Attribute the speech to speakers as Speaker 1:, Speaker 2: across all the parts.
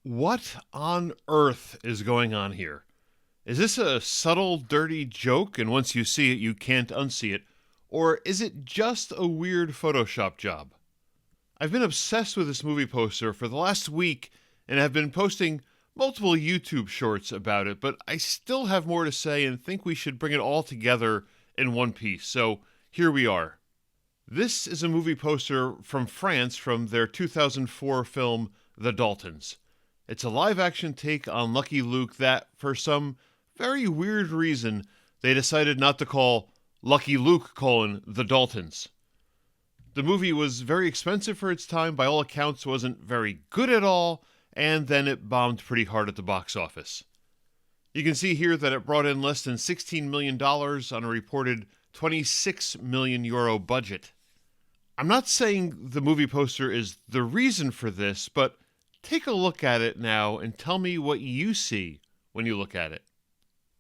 Speaker 1: What on earth is going on here? Is this a subtle, dirty joke, and once you see it, you can't unsee it? Or is it just a weird Photoshop job? I've been obsessed with this movie poster for the last week and have been posting multiple YouTube shorts about it, but I still have more to say and think we should bring it all together in one piece. So here we are. This is a movie poster from France from their 2004 film, The Daltons. It's a live-action take on Lucky Luke that, for some very weird reason, they decided not to call Lucky Luke: The Daltons. The movie was very expensive for its time, by all accounts wasn't very good at all, and then it bombed pretty hard at the box office. You can see here that it brought in less than $16 million on a reported €26 million budget. I'm not saying the movie poster is the reason for this, but take a look at it now and tell me what you see when you look at it.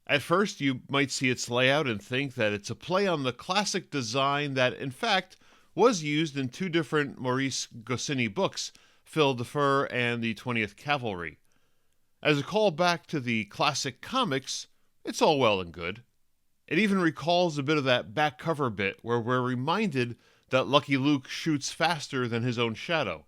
Speaker 1: At first, you might see its layout and think that it's a play on the classic design that, in fact, was used in two different Maurice Goscinny books, Phil de Fur and the 20th Cavalry. As a callback to the classic comics, it's all well and good. It even recalls a bit of that back cover bit where we're reminded that Lucky Luke shoots faster than his own shadow.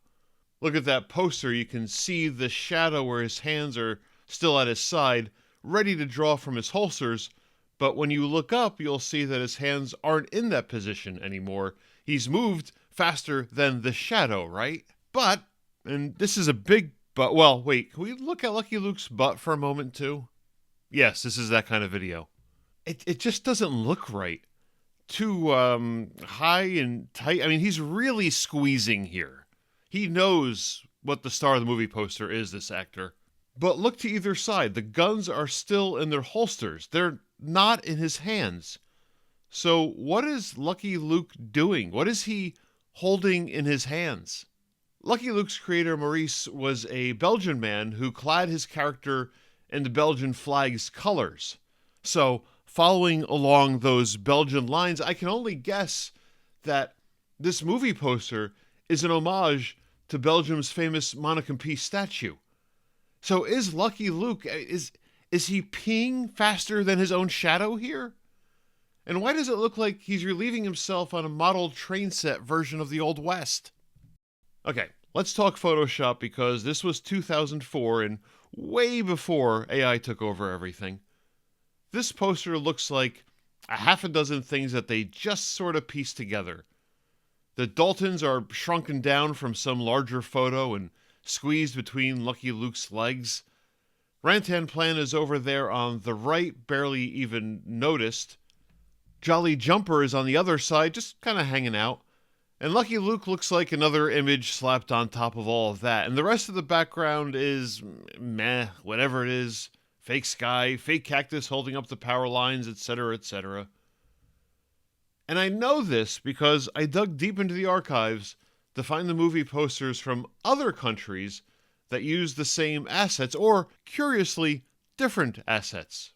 Speaker 1: Look at that poster, you can see the shadow where his hands are still at his side, ready to draw from his holsters, but when you look up, you'll see that his hands aren't in that position anymore. He's moved faster than the shadow, right? But, and this is a big but, well, wait, can we look at Lucky Luke's butt for a moment too? Yes, this is that kind of video. It just doesn't look right. Too high and tight. I mean, he's really squeezing here. He knows what the star of the movie poster is, this actor. But look to either side. The guns are still in their holsters. They're not in his hands. So what is Lucky Luke doing? What is he holding in his hands? Lucky Luke's creator, Maurice, was a Belgian man who clad his character in the Belgian flag's colors. So, following along those Belgian lines, I can only guess that this movie poster is an homage to Belgium's famous Monarch statue. So is Lucky Luke, is he peeing faster than his own shadow here? And why does it look like he's relieving himself on a model train set version of the Old West? Okay, let's talk Photoshop because this was 2004 and way before AI took over everything. This poster looks like a half a dozen things that they just sort of pieced together. The Daltons are shrunken down from some larger photo and squeezed between Lucky Luke's legs. Rantanplan is over there on the right, barely even noticed. Jolly Jumper is on the other side, just kind of hanging out. And Lucky Luke looks like another image slapped on top of all of that. And the rest of the background is meh, whatever it is. Fake sky, fake cactus holding up the power lines, etc., etc. And I know this because I dug deep into the archives to find the movie posters from other countries that use the same assets, or, curiously, different assets.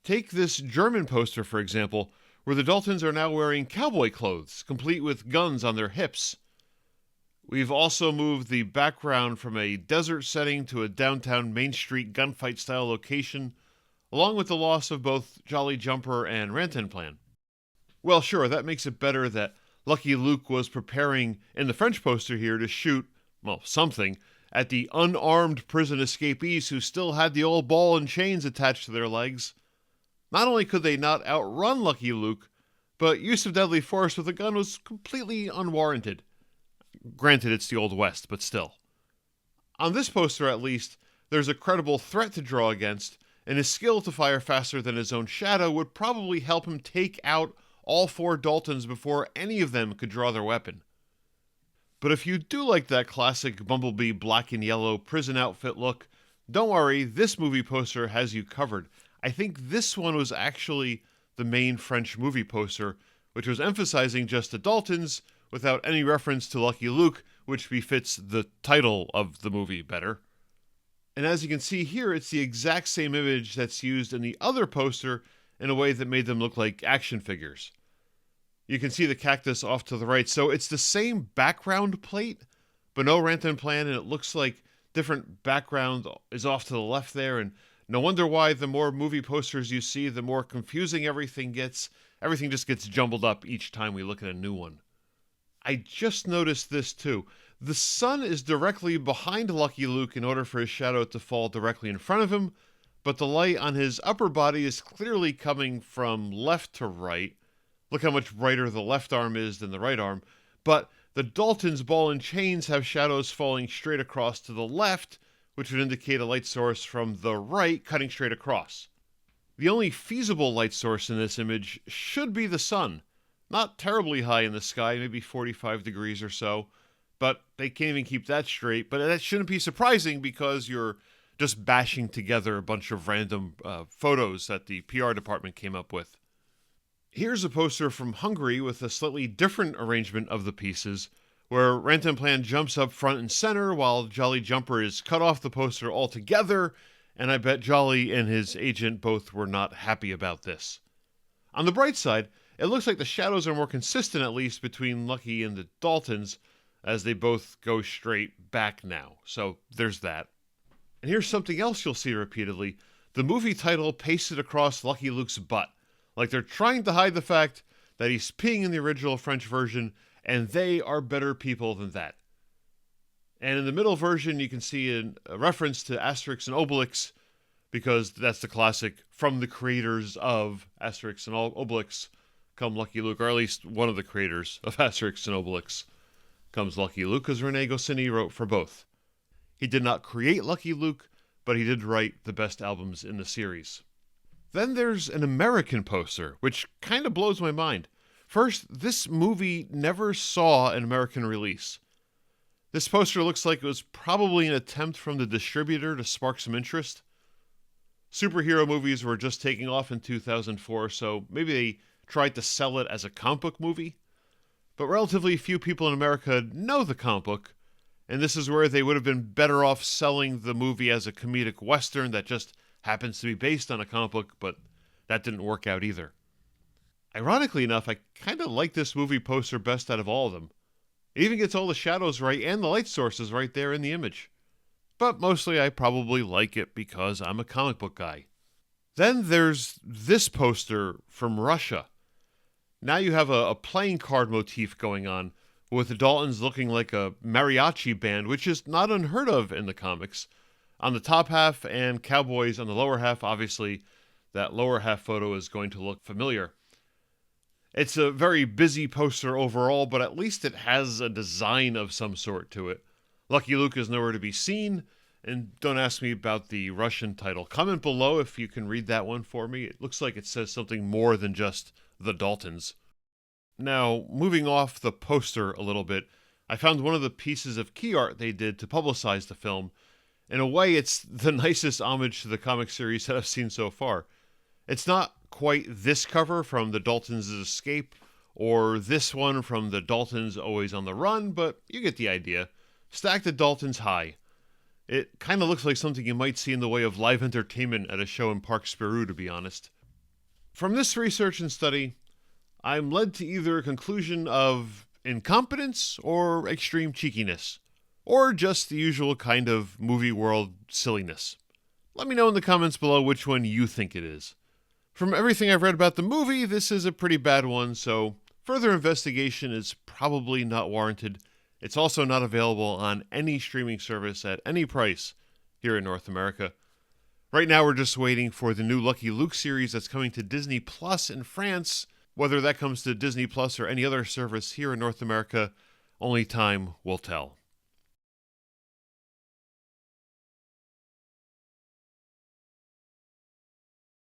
Speaker 1: Take this German poster, for example, where the Daltons are now wearing cowboy clothes, complete with guns on their hips. We've also moved the background from a desert setting to a downtown Main Street gunfight-style location, along with the loss of both Jolly Jumper and Rantanplan. Well, sure, that makes it better that Lucky Luke was preparing in the French poster here to shoot, well, something, at the unarmed prison escapees who still had the old ball and chains attached to their legs. Not only could they not outrun Lucky Luke, but use of deadly force with a gun was completely unwarranted. Granted, it's the Old West, but still. On this poster, at least, there's a credible threat to draw against, and his skill to fire faster than his own shadow would probably help him take out all four Daltons before any of them could draw their weapon. But if you do like that classic Bumblebee black and yellow prison outfit look, don't worry, this movie poster has you covered. I think this one was actually the main French movie poster, which was emphasizing just the Daltons without any reference to Lucky Luke, which befits the title of the movie better. And as you can see here, it's the exact same image that's used in the other poster in a way that made them look like action figures. You can see the cactus off to the right, so it's the same background plate, but no Rantanplan, and it looks like different background is off to the left there, and no wonder why the more movie posters you see, the more confusing everything gets. Everything just gets jumbled up each time we look at a new one. I just noticed this too. The sun is directly behind Lucky Luke in order for his shadow to fall directly in front of him, but the light on his upper body is clearly coming from left to right. Look how much brighter the left arm is than the right arm. But the Daltons' ball and chains have shadows falling straight across to the left, which would indicate a light source from the right cutting straight across. The only feasible light source in this image should be the sun. Not terribly high in the sky, maybe 45 degrees or so, but they can't even keep that straight. But that shouldn't be surprising because you're just bashing together a bunch of random photos that the PR department came up with. Here's a poster from Hungary with a slightly different arrangement of the pieces, where Rantanplan jumps up front and center while Jolly Jumper is cut off the poster altogether, and I bet Jolly and his agent both were not happy about this. On the bright side, it looks like the shadows are more consistent, at least between Lucky and the Daltons, as they both go straight back now. So there's that. And here's something else you'll see repeatedly. The movie title pasted across Lucky Luke's butt, like they're trying to hide the fact that he's peeing in the original French version, and they are better people than that. And in the middle version, you can see a reference to Asterix and Obelix, because that's the classic from the creators of Asterix and Obelix come Lucky Luke, or at least one of the creators of Asterix and Obelix comes Lucky Luke, because Rene Goscinny wrote for both. He did not create Lucky Luke, but he did write the best albums in the series. Then there's an American poster, which kind of blows my mind. First, this movie never saw an American release. This poster looks like it was probably an attempt from the distributor to spark some interest. Superhero movies were just taking off in 2004, so maybe they tried to sell it as a comic book movie. But relatively few people in America know the comic book, and this is where they would have been better off selling the movie as a comedic western that just happens to be based on a comic book, but that didn't work out either. Ironically enough, I kind of like this movie poster best out of all of them. It even gets all the shadows right and the light sources right there in the image. But mostly I probably like it because I'm a comic book guy. Then there's this poster from Russia. Now you have a playing card motif going on, with the Daltons looking like a mariachi band, which is not unheard of in the comics. On the top half and cowboys on the lower half, obviously that lower half photo is going to look familiar. It's a very busy poster overall, but at least it has a design of some sort to it. Lucky Luke is nowhere to be seen, and don't ask me about the Russian title. Comment below if you can read that one for me. It looks like it says something more than just the Daltons. Now, moving off the poster a little bit, I found one of the pieces of key art they did to publicize the film. In a way, it's the nicest homage to the comic series that I've seen so far. It's not quite this cover from the Daltons' Escape, or this one from the Daltons' Always on the Run, but you get the idea. Stack the Daltons high. It kind of looks like something you might see in the way of live entertainment at a show in Park Spiru, to be honest. From this research and study, I'm led to either a conclusion of incompetence or extreme cheekiness, or just the usual kind of movie world silliness. Let me know in the comments below which one you think it is. From everything I've read about the movie, this is a pretty bad one, so further investigation is probably not warranted. It's also not available on any streaming service at any price here in North America. Right now we're just waiting for the new Lucky Luke series that's coming to Disney Plus in France. Whether that comes to Disney Plus or any other service here in North America, only time will tell.